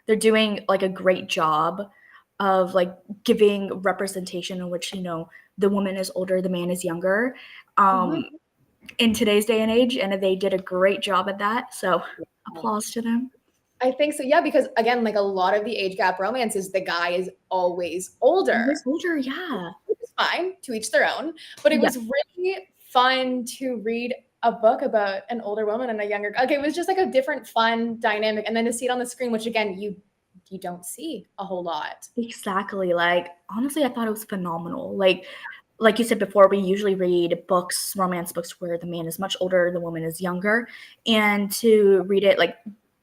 they're doing like a great job of like giving representation in which, the woman is older, the man is younger. Mhm. In today's day and age, and they did a great job at that. So applause to them. I think so, yeah, because again, like a lot of the age gap romances, the guy is always older. Always older, yeah. Which is fine, to each their own. But it Yeah, was really fun to read a book about an older woman and a younger. Okay, it was just like a different, fun dynamic, and then to see it on the screen, which again you don't see a whole lot. exactly. Like honestly, I thought it was phenomenal. Like you said before, we usually read books, romance books, where the man is much older, the woman is younger, and to read it like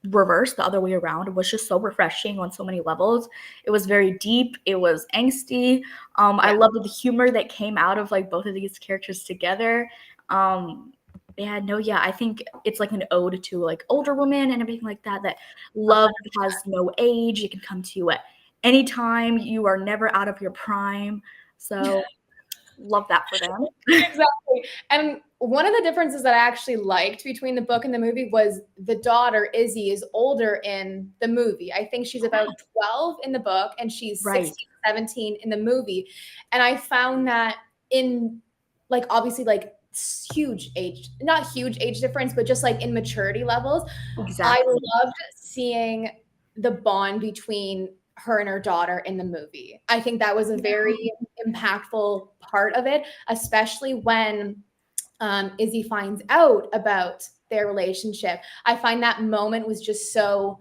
reverse, the other way around, was just so refreshing on so many levels. It was very deep. It was angsty. I Yeah. loved the humor that came out of like both of these characters together. Um, yeah, no, yeah, I think it's like an ode to like older women and everything like that. That love has no age. You can come to at any time. You are never out of your prime. So love that for them. Exactly. And one of the differences that I actually liked between the book and the movie was the daughter, Izzy, is older in the movie. I think she's about 12 in the book and she's Right. 16, 17 in the movie. And I found that in like obviously like huge age, not huge age difference, but just like in maturity levels. I Exactly. loved seeing the bond between her and her daughter in the movie. I think that was a Yeah. very impactful part of it, especially when Izzy finds out about their relationship. I find that moment was just so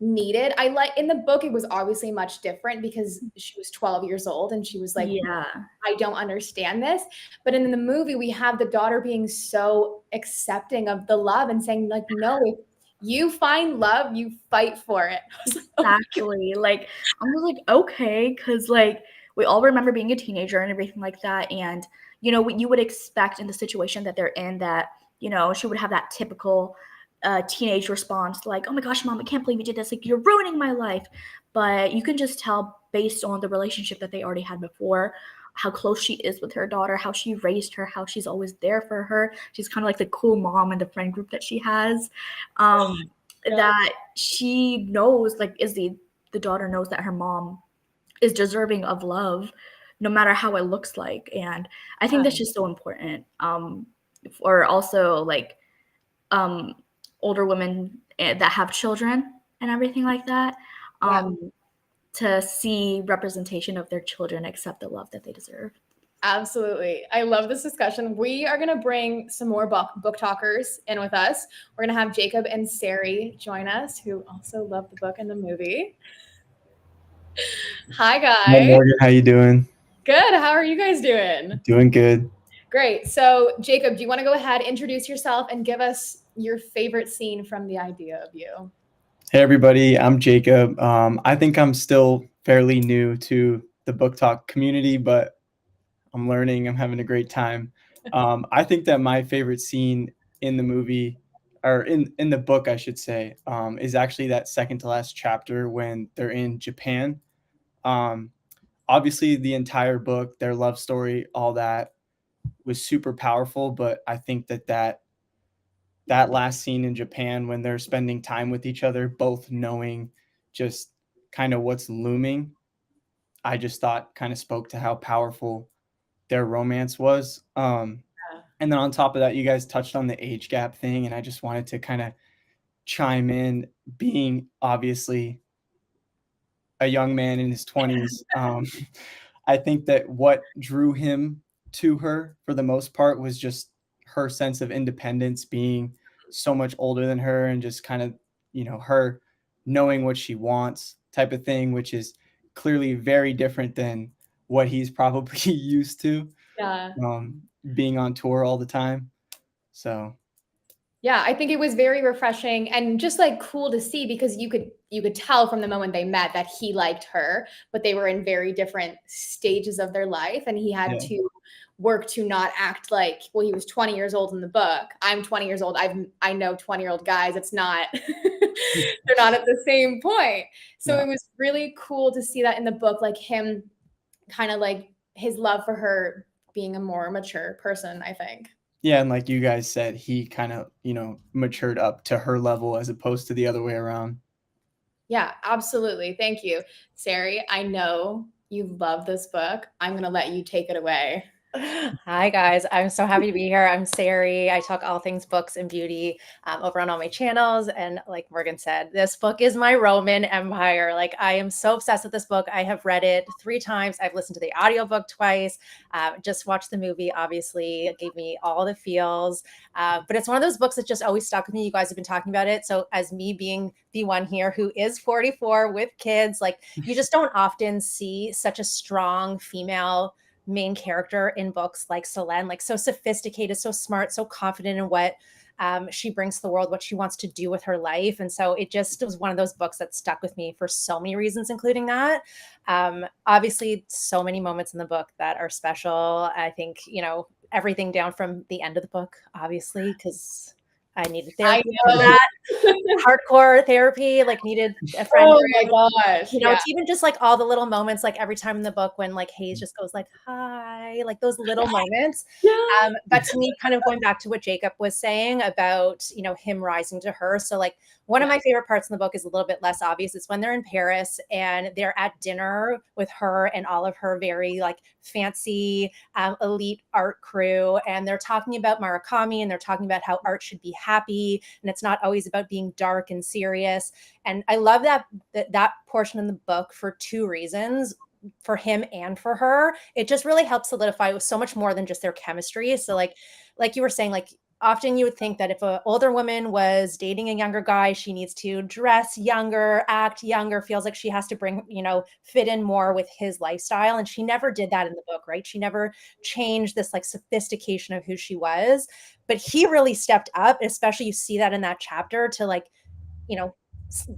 needed. I like in the book, it was obviously much different because she was 12 years old and she was like, Yeah. I don't understand this. But in the movie, we have the daughter being so accepting of the love and saying, like, no, if you find love, you fight for it. I was like, okay. Exactly. Like, I was like, okay, because like we all remember being a teenager and everything like that. And, what you would expect in the situation that they're in, that, she would have that typical teenage response, like, oh my gosh, mom, I can't believe you did this. Like, you're ruining my life. But you can just tell based on the relationship that they already had before, how close she is with her daughter, how she raised her, how she's always there for her. She's kind of like the cool mom in the friend group that she has. Um, Yeah. that she knows, like Izzy, the daughter knows that her mom is deserving of love, no matter how it looks like. And I think that's just so important. For also like um, older women that have children and everything like that, Yeah. to see representation of their children accept the love that they deserve. Absolutely. I love this discussion. We are going to bring some more book talkers in with us. We're going to have Jacob and Sari join us, who also love the book and the movie. Hi, Hi guys. Morgan, how you doing? Good. How are you guys doing? Doing good. Great. So, Jacob, do you want to go ahead, introduce yourself, and give us your favorite scene from The Idea of You? Hey everybody, I'm Jacob. I think I'm still fairly new to the book talk community, but I'm learning. I'm having a great time. I think that my favorite scene in the movie, or in the book, I should say, is actually that second to last chapter when they're in Japan. Um, Obviously, the entire book, their love story, all that was super powerful, but I think that last scene in Japan when they're spending time with each other, both knowing just kind of what's looming, I just thought kind of spoke to how powerful their romance was. And then on top of that, you guys touched on the age gap thing, and I just wanted to kind of chime in, being obviously a young man in his 20s. I think that what drew him to her for the most part was just her sense of independence, being so much older than her, and just kind of, her knowing what she wants type of thing, which is clearly very different than what he's probably used to, Yeah. um, being on tour all the time. So, Yeah, I think it was very refreshing and just like cool to see because you could tell from the moment they met that he liked her, but they were in very different stages of their life and he had yeah. to work to not act like, well, he was 20 years old in the book. I'm 20 years old. I know 20-year-old guys. It's not they're not at the same point. So Yeah. it was really cool to see that in the book, like him kind of like his love for her being a more mature person, I think. Yeah, and like you guys said, he kind of, matured up to her level as opposed to the other way around. Yeah, absolutely. Thank you. Sari, I know you love this book. I'm going to let you take it away. Hi guys, I'm so happy to be here. I'm Sari. I talk all things books and beauty over on all my channels. And like Morgan said, this book is my Roman Empire. Like I am so obsessed with this book. I have read it 3 times. I've listened to the audiobook twice. Just watched the movie, obviously. It gave me all the feels. But it's one of those books that just always stuck with me. You guys have been talking about it. So as me being the one here who is 44 with kids, like you just don't often see such a strong female main character in books like Selene, like so sophisticated, so smart, so confident in what she brings to the world, what she wants to do with her life. And so it just was one of those books that stuck with me for so many reasons, including that. Obviously, so many moments in the book that are special. I think, you know, everything down from the end of the book, obviously, because I needed therapy for that. Hardcore therapy, like needed a friend. Oh my gosh. You know, it's even just like all the little moments, like every time in the book when like Hayes just goes like, hi, like those little moments. But to me, kind of going back to what Jacob was saying about, you know, him rising to her. So like one of my favorite parts in the book is a little bit less obvious. It's when they're in Paris and they're at dinner with her and all of her very like fancy elite art crew. And they're talking about Murakami and they're talking about how art should be happy. And it's not always about being dark and serious. And I love that portion in the book for 2 reasons, for him and for her. It just really helps solidify. It was so much more than just their chemistry. So like you were saying, like often you would think that if an older woman was dating a younger guy, she needs to dress younger, act younger, feels like she has to bring, you know, fit in more with his lifestyle. And she never did that in the book, right? She never changed this like sophistication of who she was. But he really stepped up, especially you see that in that chapter, to like, you know,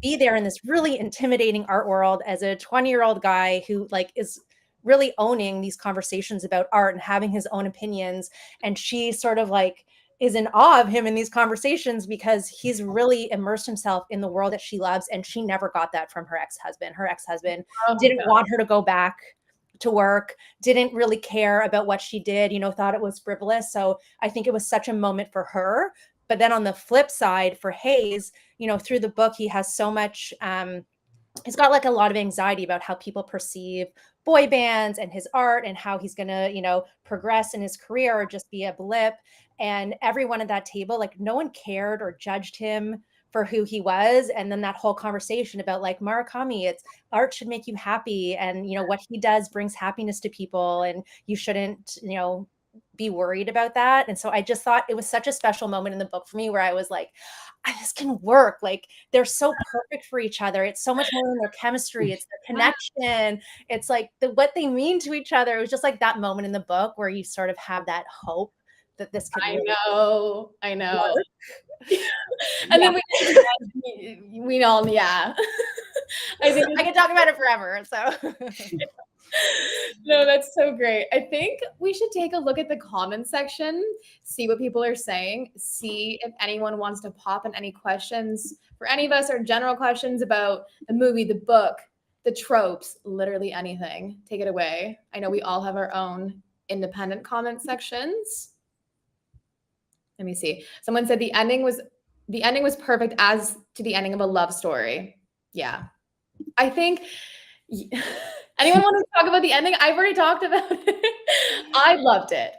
be there in this really intimidating art world as a 20-year-old guy who like is really owning these conversations about art and having his own opinions. And she sort of like is in awe of him in these conversations because he's really immersed himself in the world that she loves. And she never got that from her ex-husband. Her ex-husband didn't want her to go back to work, didn't really care about what she did, you know, thought it was frivolous. So I think it was such a moment for her. But then on the flip side for Hayes, you know, through the book, he has so much, he's got like a lot of anxiety about how people perceive boy bands and his art and how he's going to, you know, progress in his career or just be a blip. And everyone at that table, like no one cared or judged him for who he was. And then that whole conversation about like Murakami, it's art should make you happy. And, you know, what he does brings happiness to people and you shouldn't, you know, be worried about that. And so I just thought it was such a special moment in the book for me where I was like, this can work. Like they're so perfect for each other. It's so much more than their chemistry. It's their connection. It's like what they mean to each other. It was just like that moment in the book where you sort of have that hope that this could I really know. work. And then we all, yeah. I think I could talk about it forever. So no, that's so great. I think we should take a look at the comments section, see what people are saying, see if anyone wants to pop in any questions for any of us or general questions about the movie, the book, the tropes, literally anything. Take it away. I know we all have our own independent comment sections. Let me see. Someone said the ending was perfect as to the ending of a love story. Yeah. I think anyone want to talk about the ending? I've already talked about it. I loved it.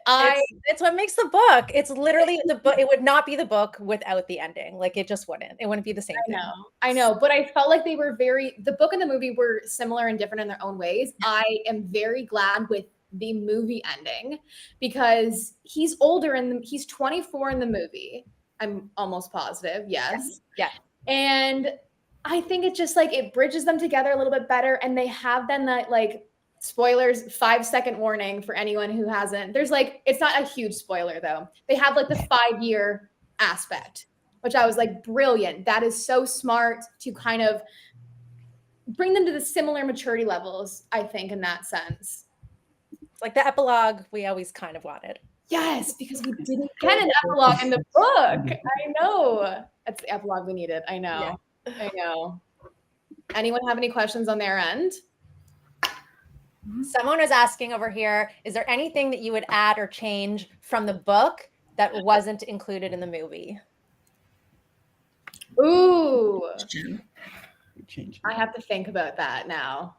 It's what makes the book. It's literally the book. It would not be the book without the ending. Like it just wouldn't. It wouldn't be the same thing. I know. But I felt like they were the book and the movie were similar and different in their own ways. I am very glad with the movie ending because he's older and he's 24 in the movie. I'm almost positive. Yes. Yeah. And I think it's just like it bridges them together a little bit better. And they have then that like spoilers, 5-second warning for anyone who hasn't. There's like, it's not a huge spoiler though. They have like the 5-year aspect, which I was like, brilliant. That is so smart to kind of bring them to the similar maturity levels, I think, in that sense. It's like the epilogue we always kind of wanted. Yes, because we didn't get an epilogue in the book. I know. That's the epilogue we needed. I know. Yeah. I know. Anyone have any questions on their end? Someone was asking over here, is there anything that you would add or change from the book that wasn't included in the movie? Ooh. change. I have to think about that now.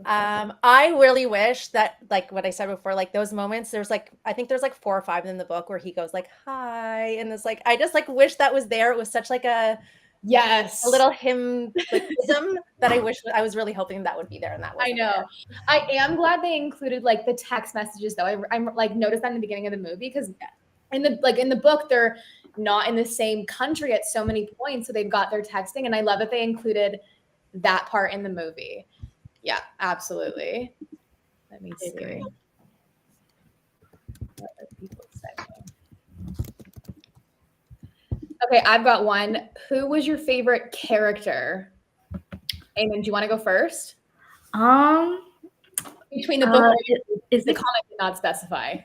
I really wish that, like what I said before, like those moments, there's like, I think there's like 4 or 5 in the book where he goes like, hi. And it's like, I just like wish that was there. It was such like a Yes. little hymn like ism that I was really hoping that would be there. And that was I know. I am glad they included like the text messages though. I'm like noticed that in the beginning of the movie because in the book they're not in the same country at so many points, so they've got their texting, and I love that they included that part in the movie. Yeah, absolutely. Let me see. What are people saying? Okay, I've got one. Who was your favorite character? Eamon, do you want to go first? Between the book is the comic did not specify.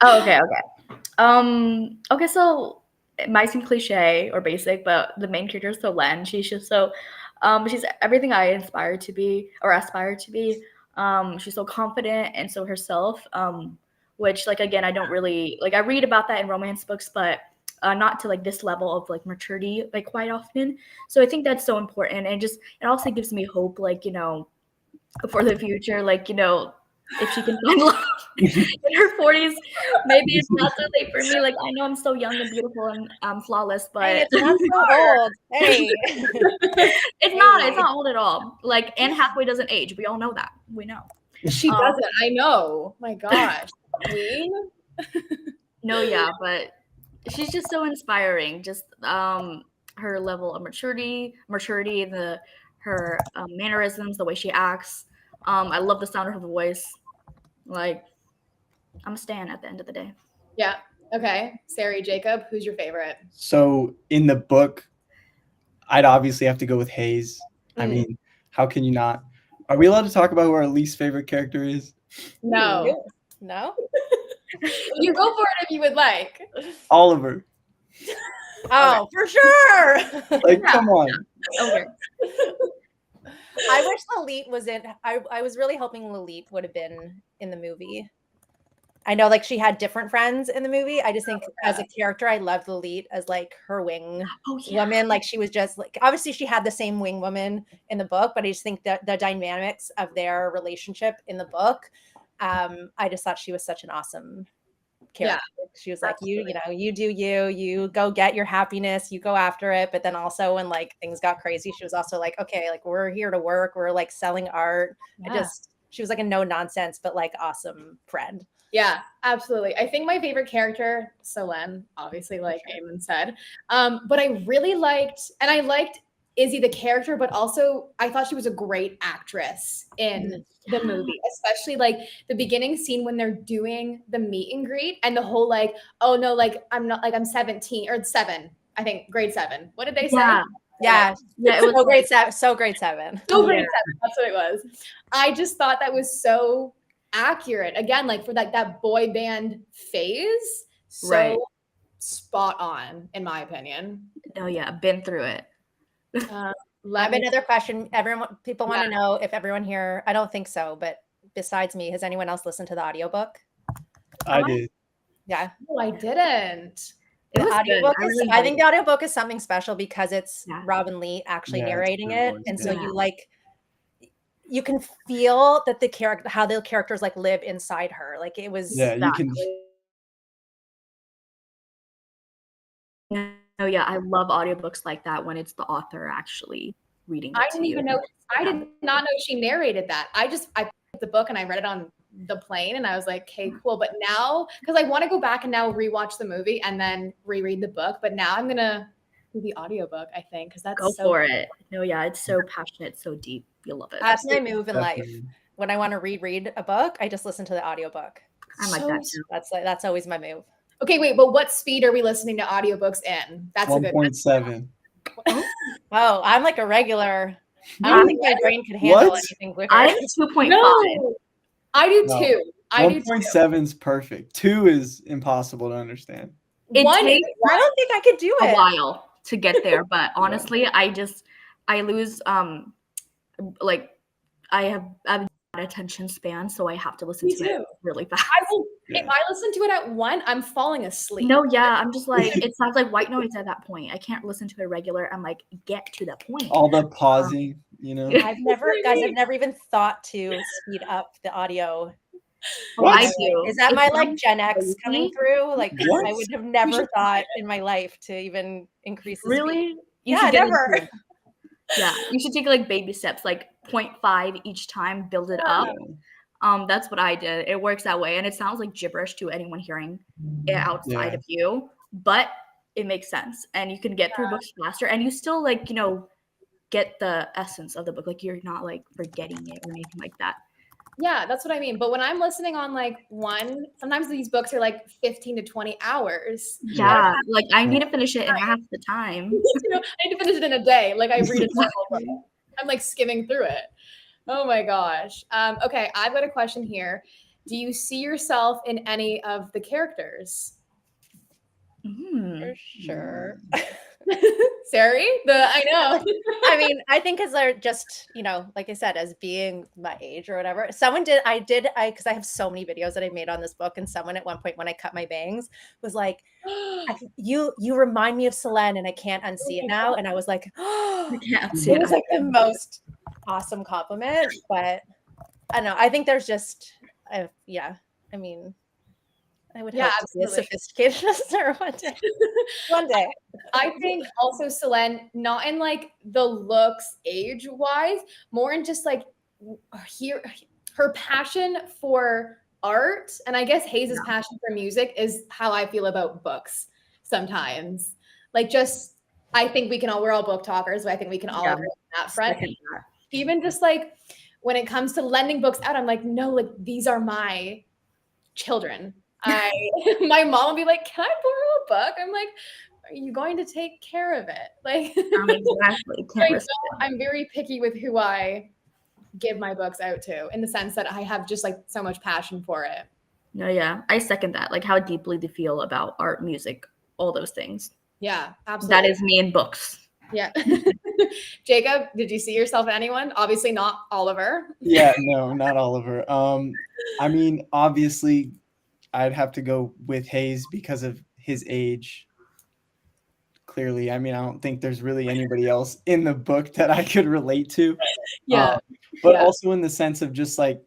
Oh, okay. Okay, so it might seem cliche or basic, but the main character is Solen. She's just so she's everything I aspire to be. She's so confident and so herself. Which like again, I don't really like I read about that in romance books, but not to like this level of like maturity like quite often. So I think that's so important, and it also gives me hope, like, you know, for the future, like, you know, if she can find love in her 40s, maybe it's not so late for me. Like, I know I'm so young and beautiful and flawless, but hey, it's not so old. Hey. it's not old at all. Like, Anne Hathaway doesn't age. We all know that. We know. She doesn't. I know. My gosh. Queen? No, yeah, but she's just so inspiring. Just her level of maturity, her mannerisms, the way she acts. I love the sound of her voice. Like, I'm a stan at the end of the day. Yeah. Okay. Sari, Jacob, who's your favorite? So in the book, I'd obviously have to go with Hayes. I mean, how can you not? Are we allowed to talk about who our least favorite character is? No. No? You go for it if you would like. Oliver. Oh, for sure. Like, come on. Okay. I wish Lalit was in. I was really hoping Lalit would have been in the movie. I know, like, she had different friends in the movie. I just think as a character, I loved Lalit as like her wing woman. Like, she was just like, obviously she had the same wing woman in the book, but I just think that the dynamics of their relationship in the book, I just thought she was such an awesome character. Yeah, she was like, absolutely. you do you go get your happiness, you go after it. But then also when like things got crazy, she was also like, okay, like we're here to work, we're like selling art. Yeah. She was like a no nonsense, but like awesome friend. Yeah, absolutely. I think my favorite character, Solen, obviously, like Eamon said. But I really liked Izzy the character, but also I thought she was a great actress in the movie, especially like the beginning scene when they're doing the meet and greet and the whole like, oh no, like I'm 17 or 7, I think grade 7. What did they say? Yeah, it was grade 7. So grade 7. So grade 7. That's what it was. I just thought that was so accurate. Again, like for like that boy band phase, so spot on in my opinion. Oh yeah, been through it. I have another question. People want to know if everyone here, I don't think so, but besides me, has anyone else listened to the audiobook? I did. Yeah. No, I didn't. It was audiobook I think the audiobook is something special because it's Robin Lee actually narrating it. And so you like, you can feel that how the characters like live inside her. Like it was. Yeah, you can. Oh yeah, I love audiobooks like that when it's the author actually reading it. I didn't even know. I did not know she narrated that. I picked the book and I read it on the plane and I was like, okay, cool. But now, because I want to go back and now rewatch the movie and then reread the book. But now I'm gonna do the audiobook, I think, because that's go for it. No, yeah, it's so passionate, so deep. You'll love it. That's my move in life. When I want to reread a book, I just listen to the audiobook. I'm like that too. That's always my move. Okay, wait, but what speed are we listening to audiobooks in? That's 1.7. Oh, I'm like a regular. I don't think my brain could handle anything quicker. I'm 2.5. No, I do 2. 1.7 is perfect. 2 is impossible to understand. I don't think I could do it. A while to get there, but honestly, I lose like I have attention span, so I have to listen Me to it too. really fast. If I listen to it at 1, I'm falling asleep. No, yeah, I'm just like, it sounds like white noise at that point. I can't listen to it regular. I'm like, get to the point. All the pausing, you know. I've never even thought to speed up the audio. Oh, What? I do. Is that It my like sounds Gen X coming crazy. through? Like What? I would have never thought in my life to even increase the speed. Really? You Yeah, should get never. into it. Yeah, you should take like baby steps, like 0.5 each time, build it up. That's what I did. It works that way, and it sounds like gibberish to anyone hearing it outside of you, but it makes sense, and you can get through books faster, and you still like, you know, get the essence of the book. Like you're not like forgetting it or anything like that. Yeah, that's what I mean. But when I'm listening on like 1, sometimes these books are like 15 to 20 hours. Yeah, like I need to finish it in half the time. You know, I need to finish it in a day. Like I read a normal book. I'm like skimming through it. Oh my gosh. Okay, I've got a question here. Do you see yourself in any of the characters? For sure. Sari? I know. I mean, I think as they're just, you know, like I said, as being my age or whatever. Because I have so many videos that I made on this book, and someone at one point when I cut my bangs was like, you remind me of Selene, and I can't unsee it now. And I was like, I can't see it was it. like the most awesome compliment. But I don't know. I think there's just, yeah. I mean, I would hope to be as sophisticated as her one day. One day. I think also Selene, not in like the looks age-wise, more in just like her passion for art, and I guess Hayes' passion for music is how I feel about books sometimes. Like just, I think we're all book talkers, but I think we can all agree on that front. Even just like when it comes to lending books out, I'm like, no, like these are my children. My mom will be like, can I borrow a book? I'm like, are you going to take care of it? Like, exactly. I'm very picky with who I give my books out to, in the sense that I have just like so much passion for it. No, yeah, I second that. Like how deeply they feel about art, music, all those things. Yeah, absolutely. That is me in books. Yeah. Jacob, did you see yourself in anyone? Obviously not Oliver. Yeah, no, not Oliver. I mean, obviously I'd have to go with Hayes because of his age. Clearly, I mean, I don't think there's really anybody else in the book that I could relate to. Yeah. But also in the sense of just like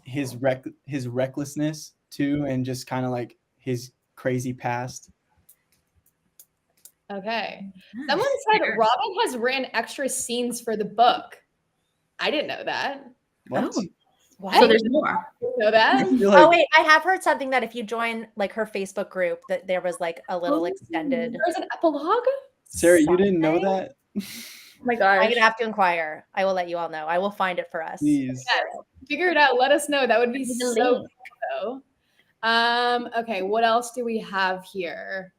his recklessness too, and just kind of like his crazy past. Okay. Someone said Robin has written extra scenes for the book. I didn't know that. What? What? So there's more. You know that? Oh wait, I have heard something that if you join like her Facebook group, that there was like a little extended. There's an epilogue. Sarah, you didn't know that? Oh my gosh. I'm gonna have to inquire. I will let you all know. I will find it for us. Please. Yes. Figure it out. Let us know. That would be so cool. Okay, what else do we have here?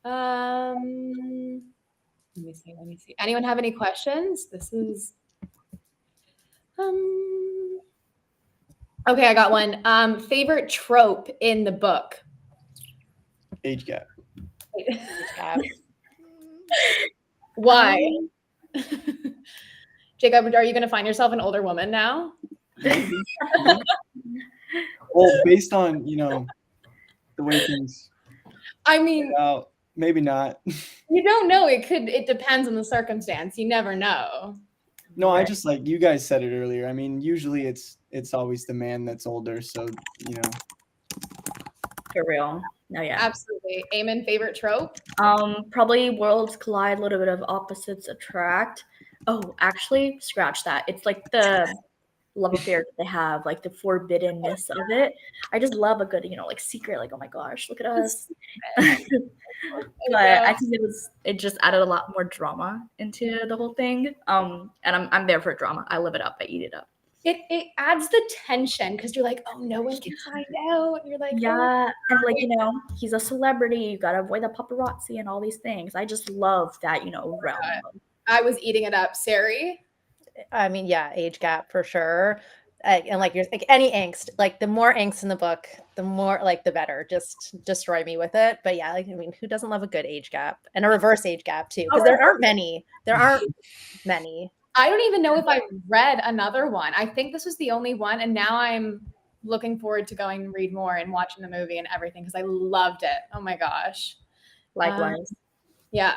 Let me see. Anyone have any questions? This is okay, I got one. Favorite trope in the book? Age gap. Age gap. Why? Jacob, are you going to find yourself an older woman now? Well, based on, you know, the way things I mean, out, maybe not. You don't know. It depends on the circumstance. You never know. No, I just like, you guys said it earlier. I mean, usually it's always the man that's older, so, you know. For real. No, yeah. Absolutely. Eamon, favorite trope? Probably worlds collide, a little bit of opposites attract. Oh, actually, scratch that. It's like the love affair that they have, like the forbiddenness of it. I just love a good, you know, like secret, like, oh my gosh, look at us. But I think it just added a lot more drama into the whole thing. And I'm there for drama. I live it up. I eat it up. It adds the tension because you're like, oh, no one can find out. And you're like, yeah, and like, you know, he's a celebrity. You gotta avoid the paparazzi and all these things. I just love that, you know, realm. I was eating it up. Sari? I mean, yeah, age gap for sure. And like you're like any angst, like the more angst in the book, the more like the better. Just destroy me with it. But yeah, like I mean, who doesn't love a good age gap and a reverse age gap too? Because there aren't many. There aren't many. I don't even know if I read another one. I think this was the only one, and now I'm looking forward to going and read more and watching the movie and everything because I loved it. Oh my gosh. Likewise. Yeah.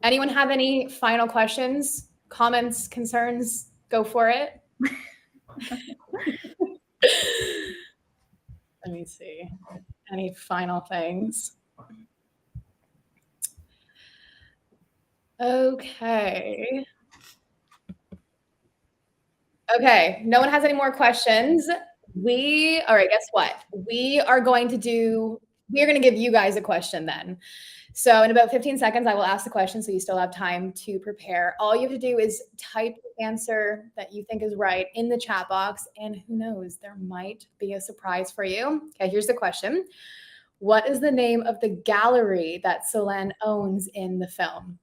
Anyone have any final questions, comments, concerns? Go for it. Let me see. Any final things? Okay. Okay. No one has any more questions. All right, guess what? We are going to give you guys a question then. So in about 15 seconds, I will ask the question so you still have time to prepare. All you have to do is type the answer that you think is right in the chat box, and who knows, there might be a surprise for you. Okay, here's the question. What is the name of the gallery that Selene owns in the film?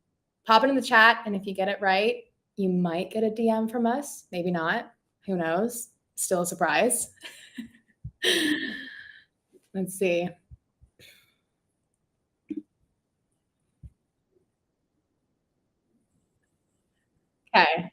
Pop it in the chat, and if you get it right, you might get a DM from us. Maybe not. Who knows? Still a surprise. Let's see. Okay.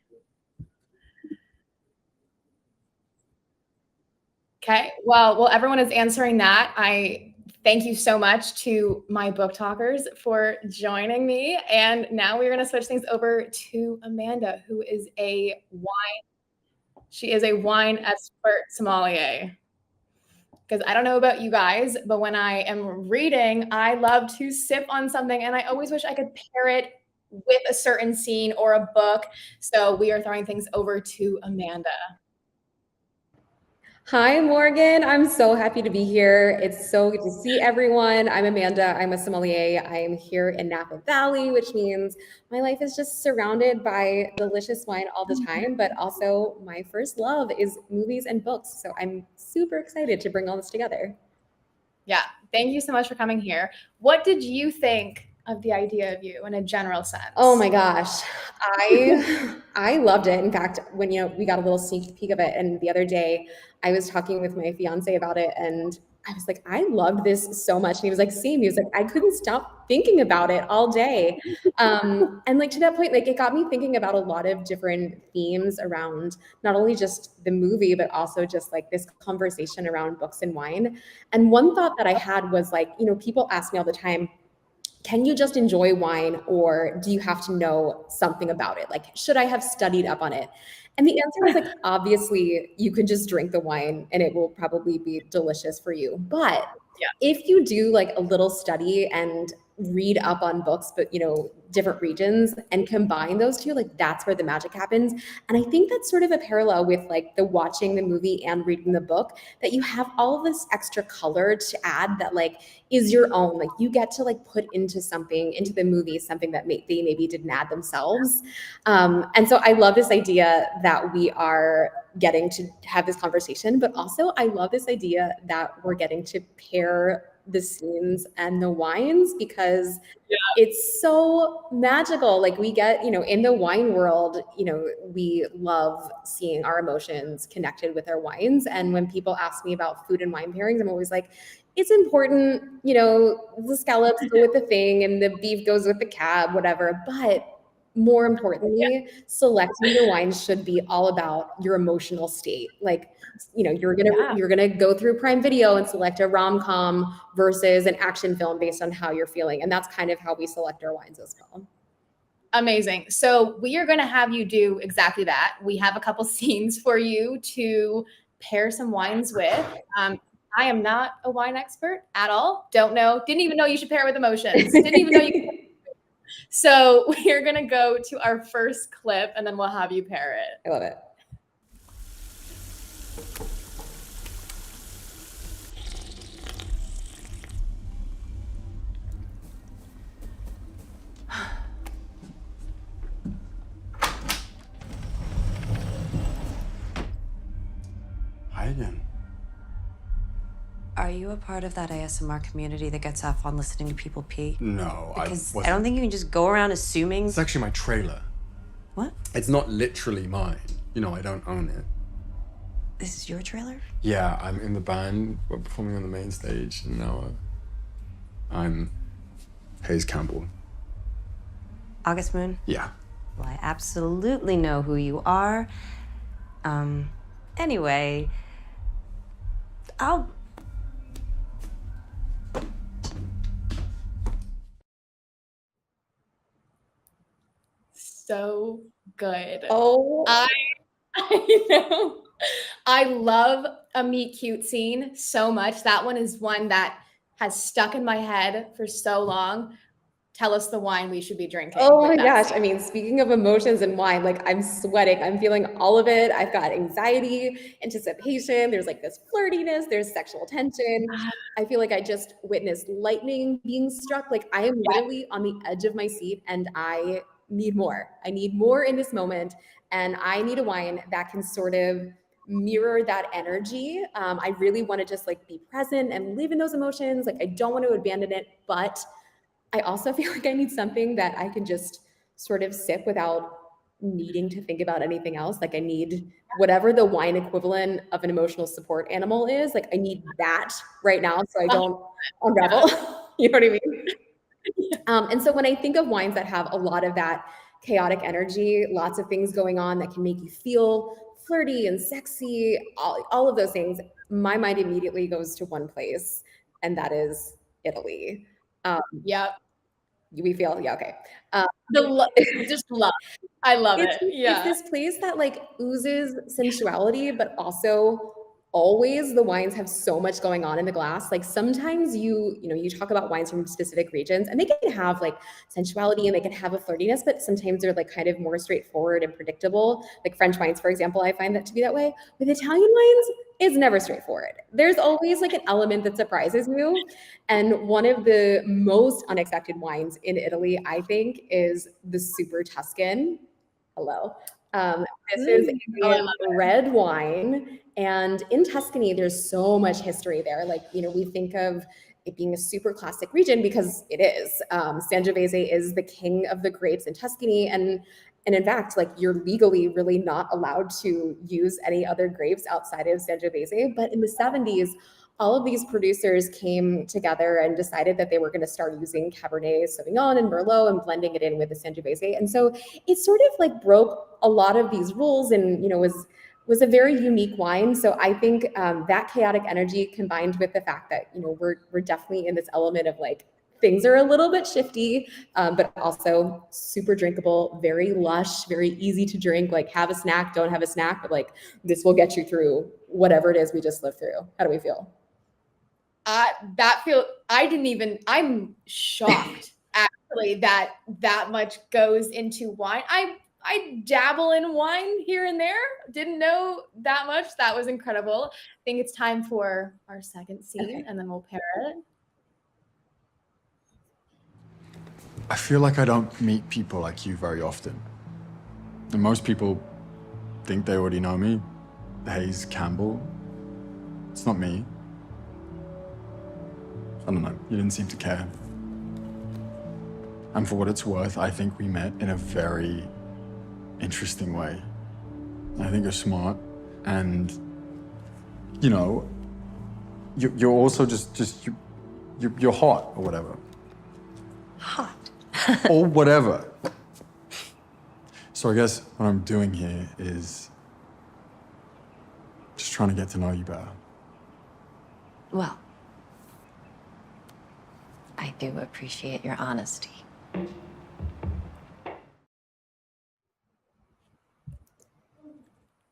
Okay. Well, everyone is answering that. I thank you so much to my book talkers for joining me. And now we're going to switch things over to Amanda, who is she is a wine expert sommelier. Because I don't know about you guys, but when I am reading, I love to sip on something, and I always wish I could pair it with a certain scene or a book. So we are throwing things over to Amanda. Hi, Morgan. I'm so happy to be here. It's so good to see everyone. I'm Amanda. I'm a sommelier. I am here in Napa Valley, which means my life is just surrounded by delicious wine all the time, but also my first love is movies and books. So I'm super excited to bring all this together. Yeah, thank you so much for coming here. What did you think of the idea of you in a general sense? Oh my gosh, I loved it. In fact, when we got a little sneak peek of it, and the other day I was talking with my fiance about it, and I was like, I loved this so much. And he was like, same. He was like, I couldn't stop thinking about it all day. And like to that point, like it got me thinking about a lot of different themes around not only just the movie, but also just like this conversation around books and wine. And one thought that I had was like, people ask me all the time, can you just enjoy wine, or do you have to know something about it? Like, should I have studied up on it? And the answer was like, obviously you can just drink the wine and it will probably be delicious for you. But if you do like a little study and read up on books, but different regions, and combine those two, like that's where the magic happens. And I think that's sort of a parallel with like the watching the movie and reading the book, that you have all of this extra color to add that like is your own. Like you get to like put into the movie something that they maybe didn't add themselves. And so I love this idea that we are getting to have this conversation, but also I love this idea that we're getting to pair the scenes and the wines, because it's so magical. Like we get, in the wine world, we love seeing our emotions connected with our wines. And when people ask me about food and wine pairings, I'm always like, it's important, the scallops go with the thing and the beef goes with the cab, whatever. But more importantly, selecting your wines should be all about your emotional state. Like, you're gonna go through Prime Video and select a rom-com versus an action film based on how you're feeling, and that's kind of how we select our wines as well. Amazing. So we are going to have you do exactly that. We have a couple scenes for you to pair some wines with. I am not a wine expert at all. Don't know. Didn't even know you should pair with emotions. Didn't even know you could. So we're going to go to our first clip, and then we'll have you pair it. I love it. Hi again. Are you a part of that ASMR community that gets off on listening to people pee? No, Because I I don't think you can just go around assuming. It's actually my trailer. What? It's not literally mine. I don't own it. This is your trailer? Yeah, I'm in the band. We're performing on the main stage, and now I'm Hayes Campbell. August Moon? Yeah, Well, I absolutely know who you are. Anyway, I'll... So good. Oh, I know. I love a meet cute scene so much. That one is one that has stuck in my head for so long. Tell us the wine we should be drinking. oh with my that gosh. scene. I mean, speaking of emotions and wine, like I'm sweating. I'm feeling all of it. I've got anxiety, anticipation. There's like this flirtiness, there's sexual tension. I feel like I just witnessed lightning being struck. Like I am literally on the edge of my seat and I need more. I need more in this moment. And I need a wine that can sort of mirror that energy. I really want to just like be present and live in those emotions. Like I don't want to abandon it, but I also feel like I need something that I can just sort of sip without needing to think about anything else. Like I need whatever the wine equivalent of an emotional support animal is. Like I need that right now so I don't unravel. You know what I mean? And so when I think of wines that have a lot of that chaotic energy, lots of things going on that can make you feel flirty and sexy, all of those things, my mind immediately goes to one place, and that is Italy. Yep. We feel, yeah, okay. Just love. I love it. It's Yeah. this place that like oozes sensuality, but also always the wines have so much going on in the glass. Like sometimes you talk about wines from specific regions and they can have like sensuality and they can have a flirtiness, but sometimes they're like kind of more straightforward and predictable. Like French wines, for example, I find that to be that way. With Italian wines, it's never straightforward. There's always like an element that surprises you. And one of the most unexpected wines in Italy, I think, is the Super Tuscan. Hello. This is a red wine. And in Tuscany, there's so much history there. Like, we think of it being a super classic region because it is. Sangiovese is the king of the grapes in Tuscany. And in fact, like you're legally really not allowed to use any other grapes outside of Sangiovese. But in the 70s, all of these producers came together and decided that they were going to start using Cabernet Sauvignon and Merlot and blending it in with the Sangiovese. And so it sort of like broke a lot of these rules and, was a very unique wine. So I think that chaotic energy combined with the fact that, we're definitely in this element of like, things are a little bit shifty, but also super drinkable, very lush, very easy to drink, like have a snack, don't have a snack, but like this will get you through whatever it is we just lived through. How do we feel? I'm shocked actually that much goes into wine. I dabble in wine here and there. Didn't know that much. That was incredible. I think it's time for our second scene and then we'll pair it. I feel like I don't meet people like you very often. And most people think they already know me. Hayes Campbell. It's not me. I don't know, you didn't seem to care. And for what it's worth, I think we met in a very interesting way. I think you're smart and, you're also you're hot or whatever. Hot. Or whatever. So I guess what I'm doing here is just trying to get to know you better. Well, I do appreciate your honesty.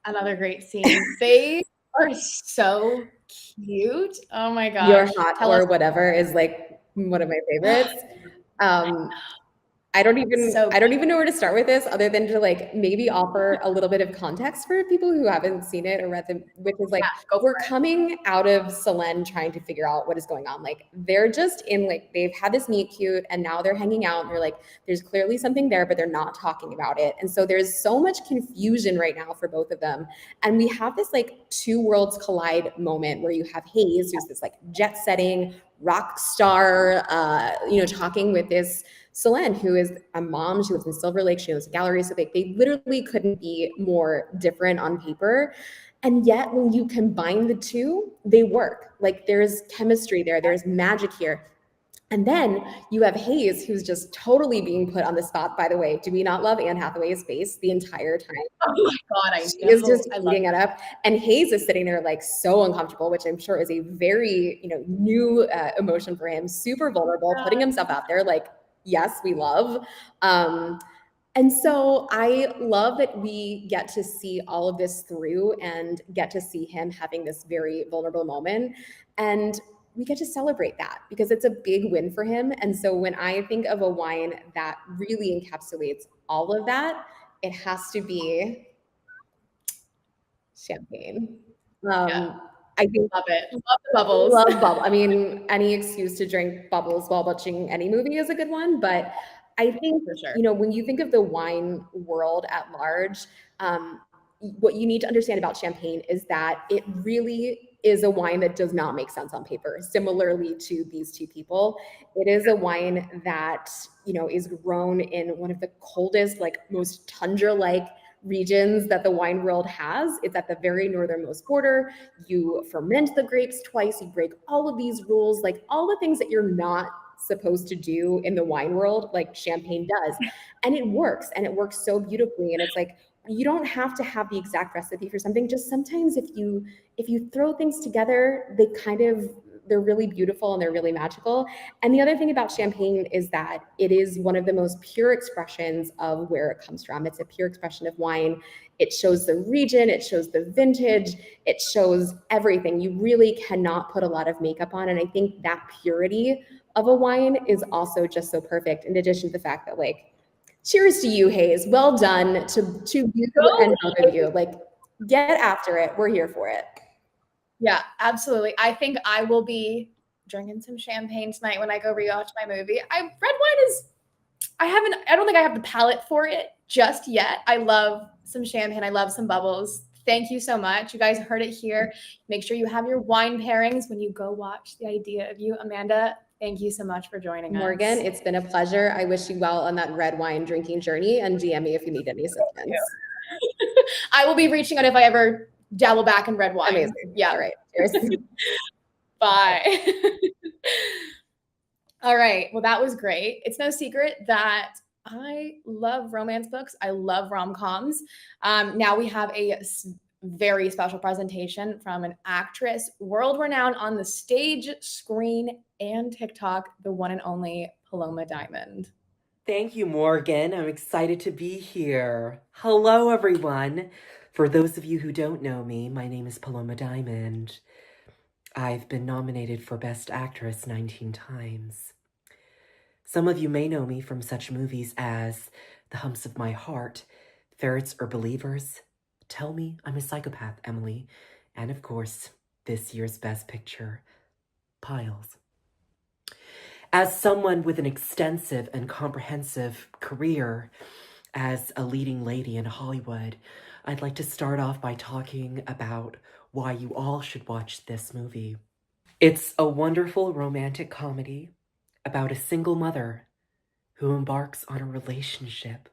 Another great scene. They are so cute. Oh my gosh. You're hot or whatever is like one of my favorites. I don't even know where to start with this other than to like maybe offer a little bit of context for people who haven't seen it or read them, which is like we're coming out of Selene trying to figure out what is going on. Like they're just in like they've had this meet cute and now they're hanging out and they're like there's clearly something there but they're not talking about it. And so there's so much confusion right now for both of them. And we have this like two worlds collide moment where you have Hayes, who's this like jet setting rock star, talking with this Selene, who is a mom. She lives in Silver Lake. She owns a gallery. So they literally couldn't be more different on paper. And yet when you combine the two, they work. Like there's chemistry there. There's magic here. And then you have Hayes, who's just totally being put on the spot. By the way, do we not love Anne Hathaway's face the entire time? Oh my God, I She know. is just I love eating it up. And Hayes is sitting there like so uncomfortable, which I'm sure is a very, new emotion for him. Super vulnerable, putting himself out there. Like, yes, we love. And so I love that we get to see all of this through and get to see him having this very vulnerable moment. And we get to celebrate that because it's a big win for him. And so when I think of a wine that really encapsulates all of that, it has to be champagne. I think Love it. Love the bubbles. love bubble. I mean, any excuse to drink bubbles while watching any movie is a good one. But I think, For sure. when you think of the wine world at large, what you need to understand about champagne is that it really is a wine that does not make sense on paper. Similarly to these two people, it is a wine that, is grown in one of the coldest, like most tundra-like regions that the wine world has. It's at the very northernmost border. You ferment the grapes twice, you break all of these rules, like all the things that you're not supposed to do in the wine world, like champagne does. And it works so beautifully. And it's like, you don't have to have the exact recipe for something. Just sometimes if you throw things together, they're really beautiful and they're really magical. And the other thing about champagne is that it is one of the most pure expressions of where it comes from. It's a pure expression of wine. It shows the region, it shows the vintage, it shows everything. You really cannot put a lot of makeup on. And I think that purity of a wine is also just so perfect, in addition to the fact that, like, cheers to you, Hayes. Well done to you and both of you. Like, get after it. We're here for it. Yeah, absolutely. I think I will be drinking some champagne tonight when I go rewatch my movie. Red wine is, I don't think I have the palate for it just yet. I love some champagne. I love some bubbles. Thank you so much. You guys heard it here. Make sure you have your wine pairings when you go watch The Idea of You. Amanda, thank you so much for joining us. Morgan, it's been a pleasure. I wish you well on that red wine drinking journey, and DM me if you need any assistance. I will be reaching out if I ever dabble back in red wine. Amazing. Yeah. All right. Cheers. Bye. All right. Well, that was great. It's no secret that I love romance books. I love rom-coms. Now we have a very special presentation from an actress, world-renowned on the stage, screen, and TikTok, the one and only Paloma Diamond. Thank you, Morgan. I'm excited to be here. Hello, everyone. For those of you who don't know me, my name is Paloma Diamond. I've been nominated for Best Actress 19 times. Some of you may know me from such movies as The Humps of My Heart, Ferrets or Believers, Tell Me I'm a Psychopath, Emily, and of course, this year's Best Picture, Piles. As someone with an extensive and comprehensive career as a leading lady in Hollywood, I'd like to start off by talking about why you all should watch this movie. It's a wonderful romantic comedy about a single mother who embarks on a relationship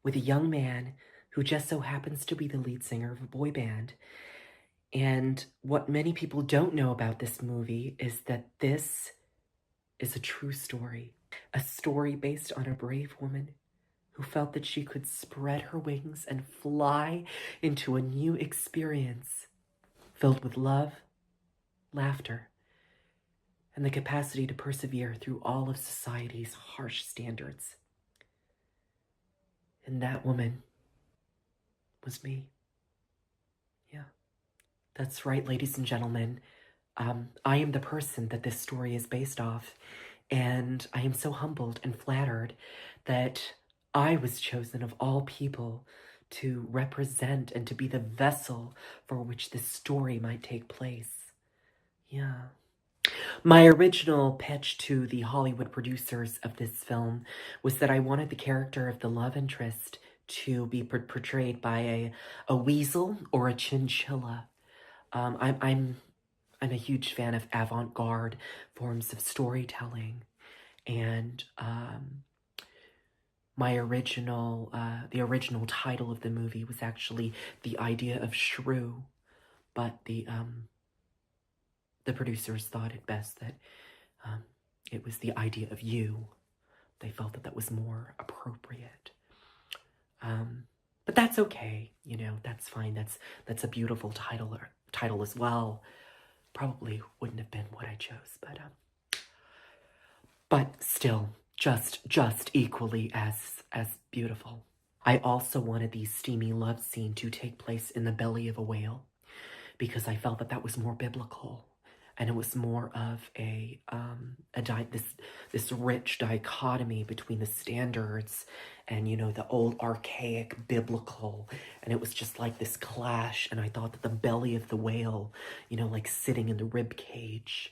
with a young man who just so happens to be the lead singer of a boy band. And what many people don't know about this movie is that this is a true story, a story based on a brave woman who felt that she could spread her wings and fly into a new experience filled with love, laughter, and the capacity to persevere through all of society's harsh standards. And that woman was me. Yeah, that's right, ladies and gentlemen. I am the person that this story is based off, and I am so humbled and flattered that I was chosen of all people to represent and to be the vessel for which this story might take place. Yeah. My original pitch to the Hollywood producers of this film was that I wanted the character of the love interest to be portrayed by a weasel or a chinchilla. I'm a huge fan of avant-garde forms of storytelling, and the original title of the movie was actually The Idea of Shrew, but the producers thought it best that it was the idea of you. They felt that that was more appropriate. But that's okay, you know, that's fine. That's a beautiful title as well. Probably wouldn't have been what I chose, but still just equally as beautiful. I also wanted the steamy love scene to take place in the belly of a whale because I felt that that was more biblical. And it was more of this rich dichotomy between the standards and, you know, the old archaic biblical. And it was just like this clash. And I thought that the belly of the whale, you know, like sitting in the rib cage,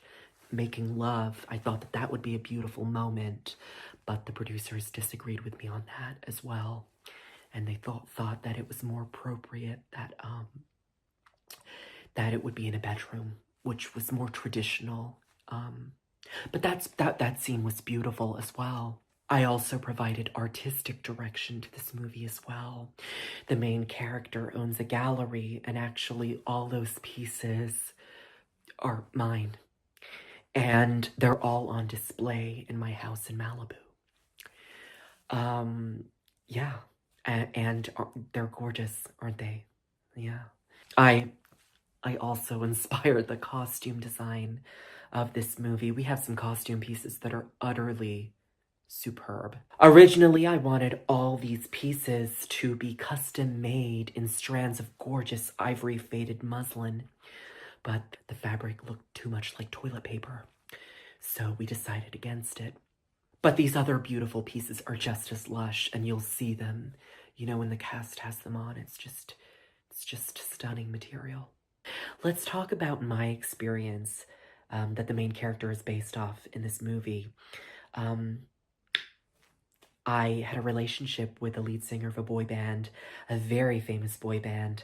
making love, I thought that that would be a beautiful moment. But the producers disagreed with me on that as well. And they thought that it was more appropriate that it would be in a bedroom, which was more traditional. But that scene was beautiful as well. I also provided artistic direction to this movie as well. The main character owns a gallery, and actually all those pieces are mine. And they're all on display in my house in Malibu. Yeah, and they're gorgeous, aren't they? Yeah. I also inspired the costume design of this movie. We have some costume pieces that are utterly superb. Originally, I wanted all these pieces to be custom made in strands of gorgeous ivory faded muslin, but the fabric looked too much like toilet paper, so we decided against it. But these other beautiful pieces are just as lush, and you'll see them, you know, when the cast has them on. It's just stunning material. Let's talk about my experience that the main character is based off in this movie. I had a relationship with the lead singer of a boy band, a very famous boy band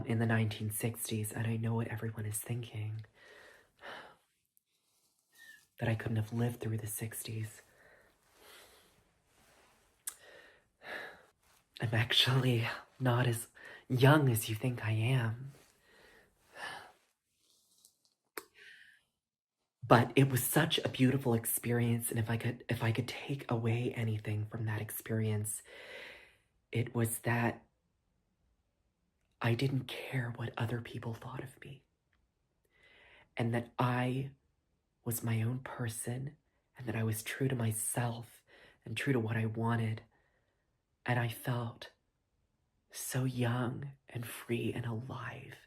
in the 1960s, and I know what everyone is thinking. That I couldn't have lived through the 60s. I'm actually not as young as you think I am. But it was such a beautiful experience, and if I could take away anything from that experience, it was that I didn't care what other people thought of me. And that I was my own person, and that I was true to myself and true to what I wanted. And I felt so young and free and alive.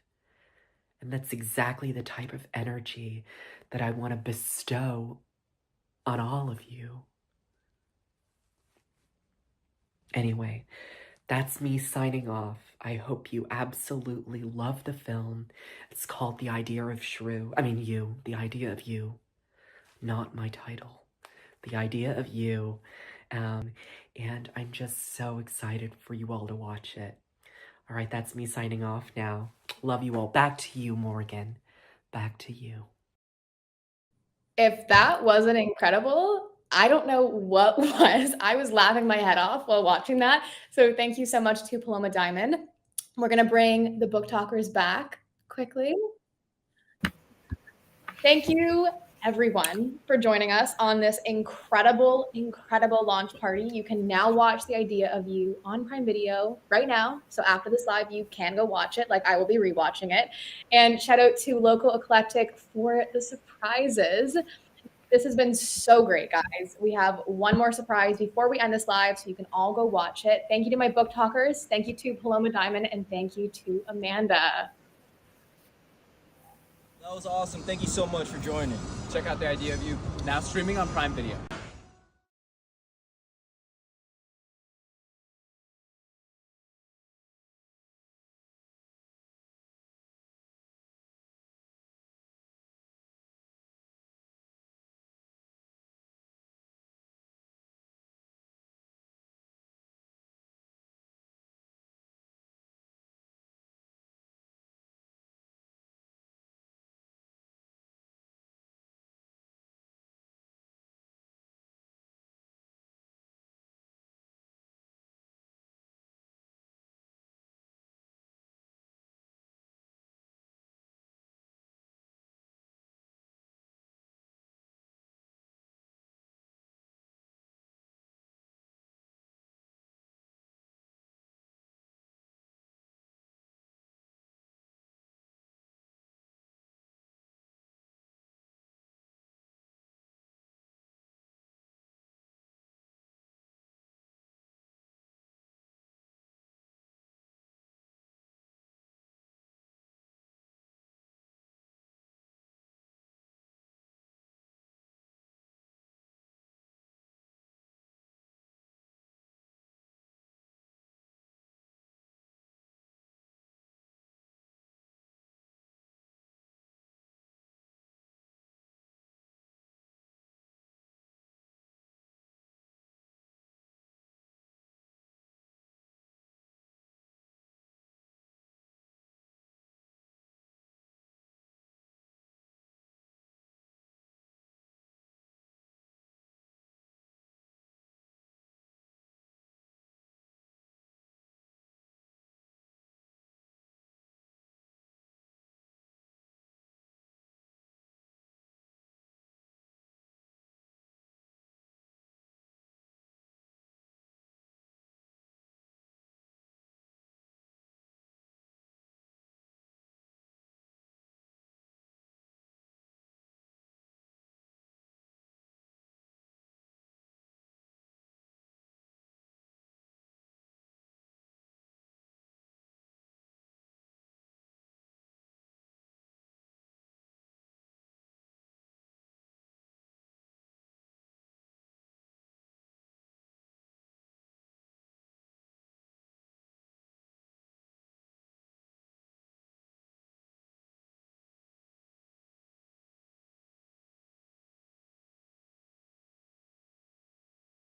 And that's exactly the type of energy that I want to bestow on all of you. Anyway, that's me signing off. I hope you absolutely love the film. It's called The Idea of You, The Idea of You, not my title. The Idea of You. And I'm just so excited for you all to watch it. All right, that's me signing off now. Love you all. Back to you, Morgan. Back to you. If that wasn't incredible, I don't know what was. I was laughing my head off while watching that. So thank you so much to Paloma Diamond. We're going to bring the book talkers back quickly. Thank you, everyone, for joining us on this incredible launch party. You can now watch The Idea of You on Prime Video right now. So after this live, you can go watch it, like I will be rewatching it. And shout out to Local Eclectic for the surprises. This has been so great, guys. We have one more surprise before we end this live, so you can all go watch it. Thank you to my book talkers. Thank you to Paloma Diamond, and thank you to Amanda. That was awesome. Thank you so much for joining. Check out The Idea of You, now streaming on Prime Video.